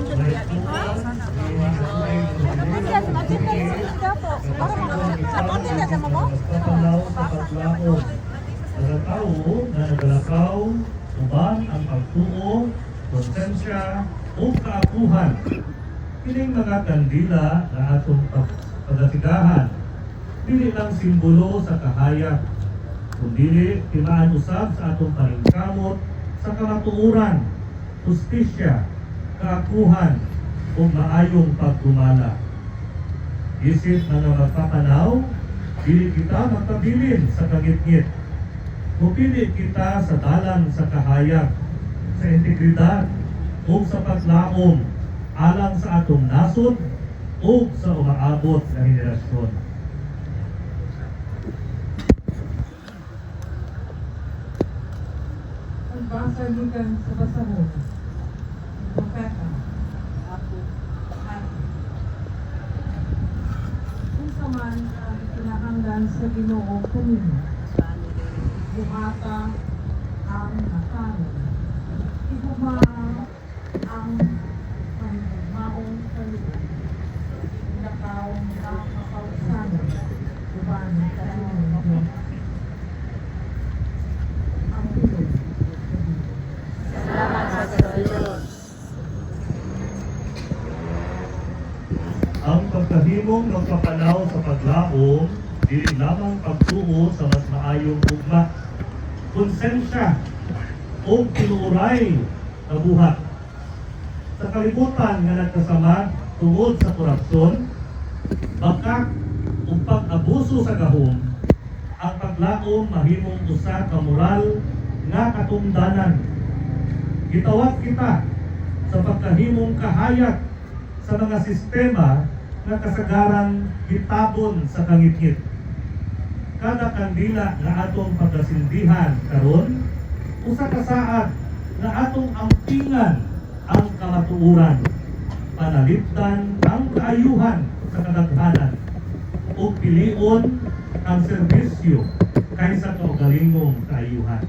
Mga tao na nagalakaw, uban ang pagtuo, konsensya o kaapuhan. Kining mga kandila na atong pagatigahan, dili lang simbolo sa kahayag, kundi timaan usab sa atong paningkamot sa kamatuoran, hustisya, kaakuhan o maayong pagdumala. Isip mga magpapanaw, dili kita magpabilin sa kangit-ngit. Mupili kita sa dalan sa kahayag, sa integridad o sa paglaom alang sa atong nasod o sa umaabot na henerasyon. Ang basa gikan sa basahon, propeta, kung saman ang kinahanglan sa Ginoo kanino, buhata ang nakanon, iguma ang panmaong kaluan, nakaw na mapausanan, uban kanino ang pilot. Ang pagkahimong magpapanaw sa paglaom, dili lamang pagtuo sa mas maayong ugma, konsensya o tinuray na buhat. Sa kalibutan nga nagkasamad tungod sa korupsyon, bakak o pag-abuso sa gahom, ang paglaom mahimong usa ka moral nga katungdanan. Gitawat kita sa pagkahimong kahayag sa mga sistema nga kasagarang hitabon sa kangit-ngit. Kada kandila nga atong pagkasindihan karon, usa ka saad nga atong ampingan ang kamatuoran, panalipdan ang kaayuhan sa kadaghanan, o pilion ang serbisyo kaysa kaugalingong kaayuhan.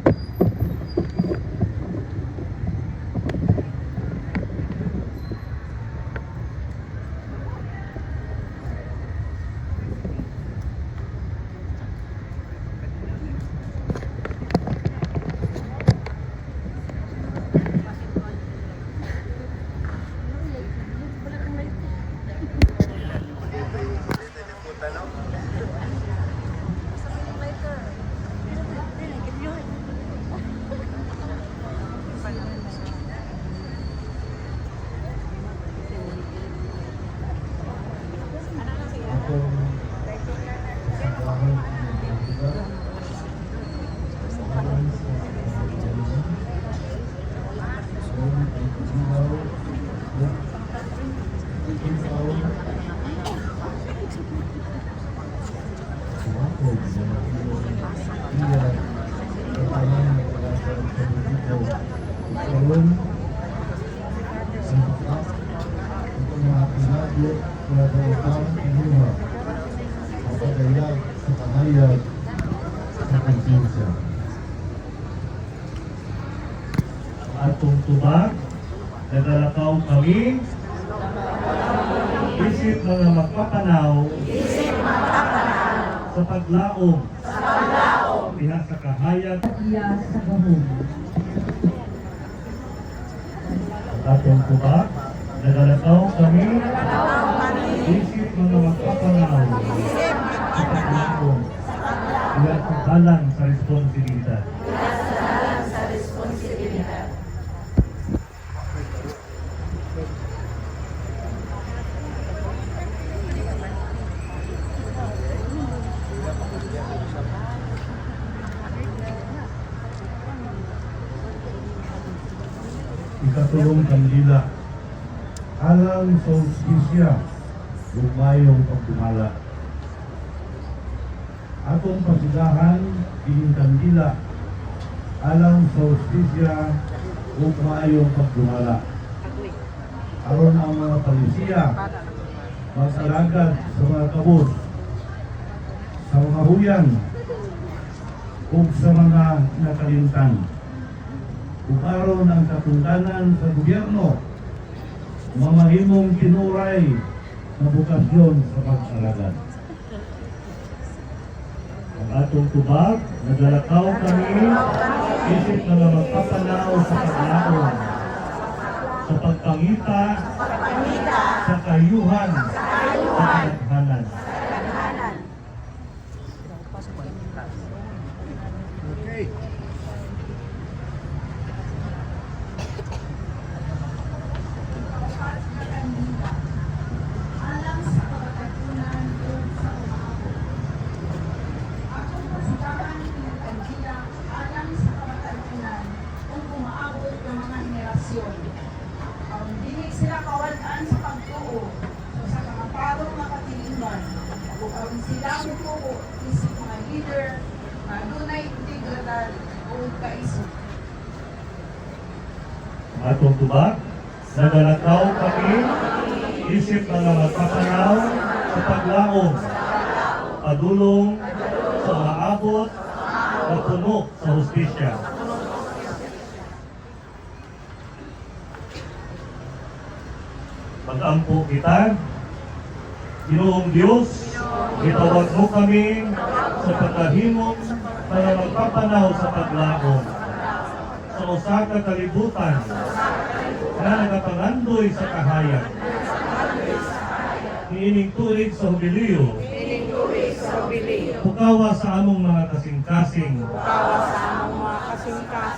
Atong tubag, nagalakaw kami, isip mga magpapanaw, sa paglaom, diha sa kahayag, Iya sa gahom, atong tubag, nagalakaw kami, isip mga magpapanaw, sa paglaom, diha sa dalan sa responsibilidad. Ikatulong kandila, alang sa hustisya, lumayong pagdumala. Atong pasidahan, kining kandila, alang sa hustisya, lumayong pagdumala. Aron ang mga palisiya, masalagad sa mga kabos, sa mga huyan, o sa mga nakalintang. Kung aron ang katungdanan sa gobyerno mamahimong tinuray na bukasyon sa pag-alagad. Ang atong tubag, nagalakaw kami, isip na nga magpapalaw sa paglaon, sa pagpangita, sa kayuhan, sa kadaghanan. Dili sila kawalan sa pagtuo so sa kamatarong makatilingan kung sila mutuo isip mga leader na dunay integridad o kaisip. Atong tubag, nagalakaw kami, isip na nga magpapalaw sa paglaong, padulong, sa maabot, at puno sa hustisya. Mag-ampo kita, Ginoong Diyos, itawag mo kami sa pagkahimong para magpapanaw sa paglaong sa usa ka kalibutan na nagapangandoy sa kahayag. Niining tuig sa hubiliyo, pukawa sa among mga kasing-kasing,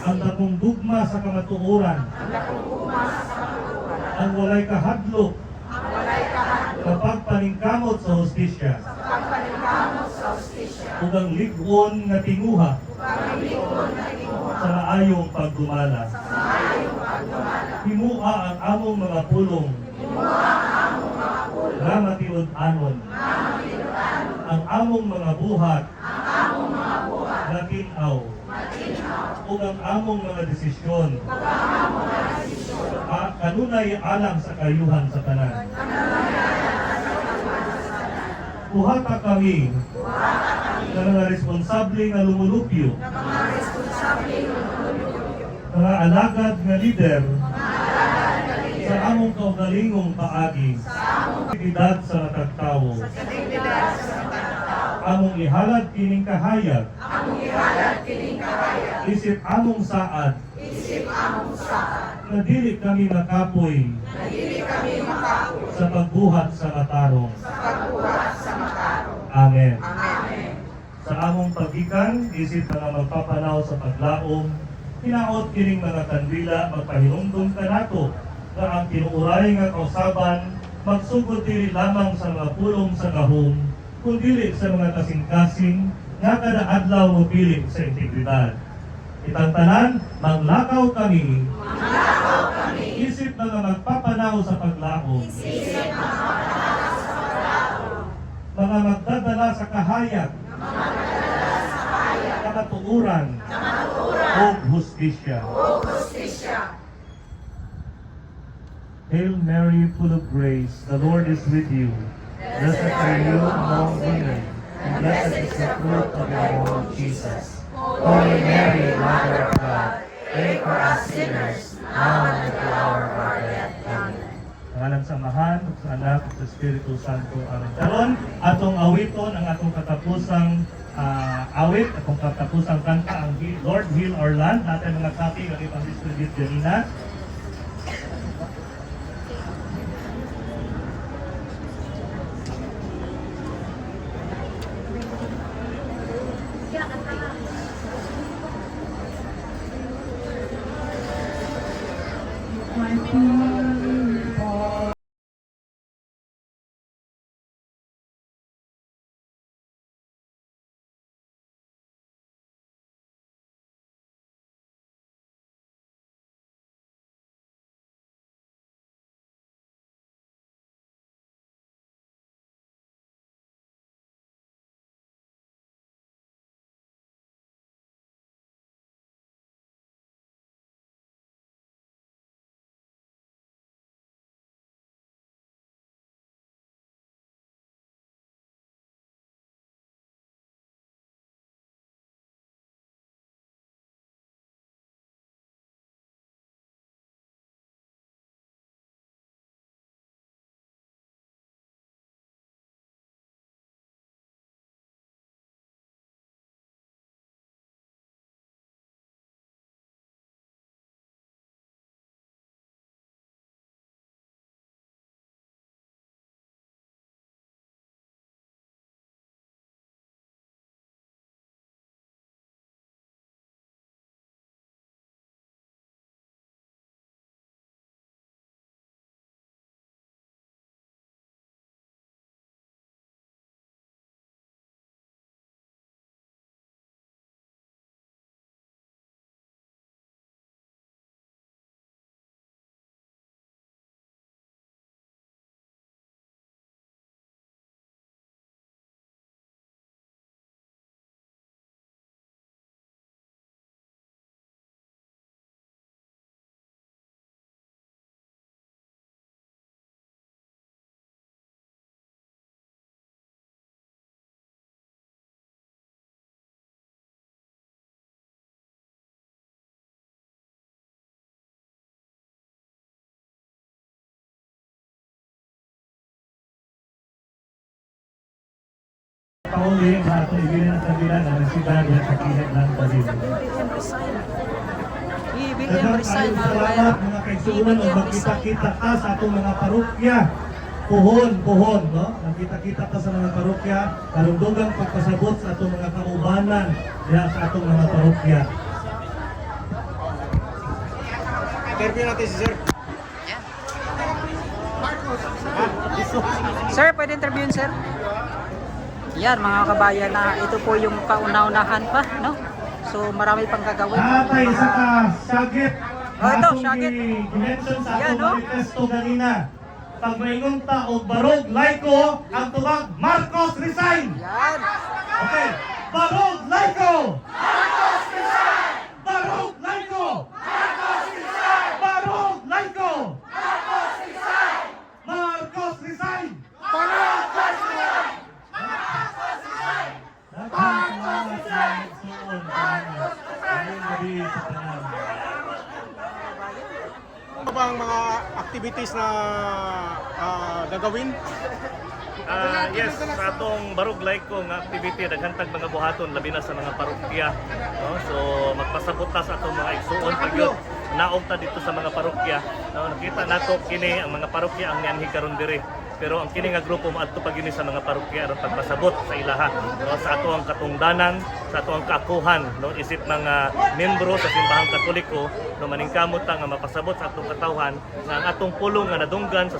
ang dakong dugma sa kamatuoran, ang walay kahadlok, kapag paningkamot sa hustisya, ug ang lig-on nga tinguha, sa maayong pagdumala. Himua ang among mga pulong, nga matiud-anon, ang among mga buhat, nga tinaw, ug ang among mga desisyon, kanunay alang sa kayuhan sa tanan. Buhata kami na mga responsable nga lumulupyo, mga alagad nga lider sa among kaugalingong paagi, aktibidad sa matagtawo, among ihalad kining kahayag, isip among saad, na dili kami makapoy sa pagbuhat sa matarong. Amen. Sa among pagikan, isip na magpapanaw sa paglaom, hinaot kining mga kandila magpahinumdum kanato na ang tinuuray nga kausaban magsugod dili lamang sa mga pulong sa gahom, kundi sa mga kasing-kasing nga kada adlaw mopili sa integridad. Itang tanan, maglakaw kami, isip na nga magpapanaw sa paglaom, mga magdadala sa kahayag, kamatuuran, o hustisya. Hail Mary, full of grace, the Lord is with you. Blessed are you among women, and blessed is the fruit of your womb, Jesus. Holy Mary, Mother of God, pray for us sinners, now and at the hour of our death. Amen. Ngalan sa Amahan, sa Anak, at sa Espiritu Santo. Amen. Karon, atong awiton ang atong katapusang awit, atong katapusang kanta, ang Lord Heal Our Land. Natin mga copy, ang ipang distribute ganina. pauli sa atong ibilin at kabila na nasidan yan sa kilid ng Baliw. BBM resign mga Salamat bayan. mga kaigsuunan o magkita-kita ka sa atong mga parokya. Puhon, no? Magkita-kita ka sa mga parokya, karundugang pagpasabot sa atong mga kaubanan diha sa atong mga parokya. Interview natin si Sir. Sir, pwede interviewin sir? Yan mga kabayan na ito po yung kauna-unahan pa, no? So marami pang gagawin. Atay isa ka sagit. Oh, ito, sagit. Dimension sa Yan, atong no? manifesto ganina. Pag maingon ta og barog laiko, ang tubag Marcos resign. Yan. Okay. Barog laiko. Marcos resign. Barog laiko. Marcos resign. Barog laiko. Marcos resign. Marcos resign. Marcos resign. Marcos resign. Ano ba ang mga activities na gagawin? Yes, sa atong barog laiko nga activity daghantag mga buhaton labi na sa mga parokya, no? So magpasabot ta sa atong mga igsuon pagyud naog ta dito sa mga parokya, no? Nakita nato kini ang mga parokya ang nianhi karon diri. Pero ang kini nga grupo maadto pa gyud sa mga parokya aron pagpasabot sa ilaha, no? Sa ato ang katungdanan, sa ato ang kaakuhan, no? Isip mga membro sa simbahang Katoliko, no maningkamot ta nga mapasabot sa atong katawhan nga ang atong pulong nga nadunggan sa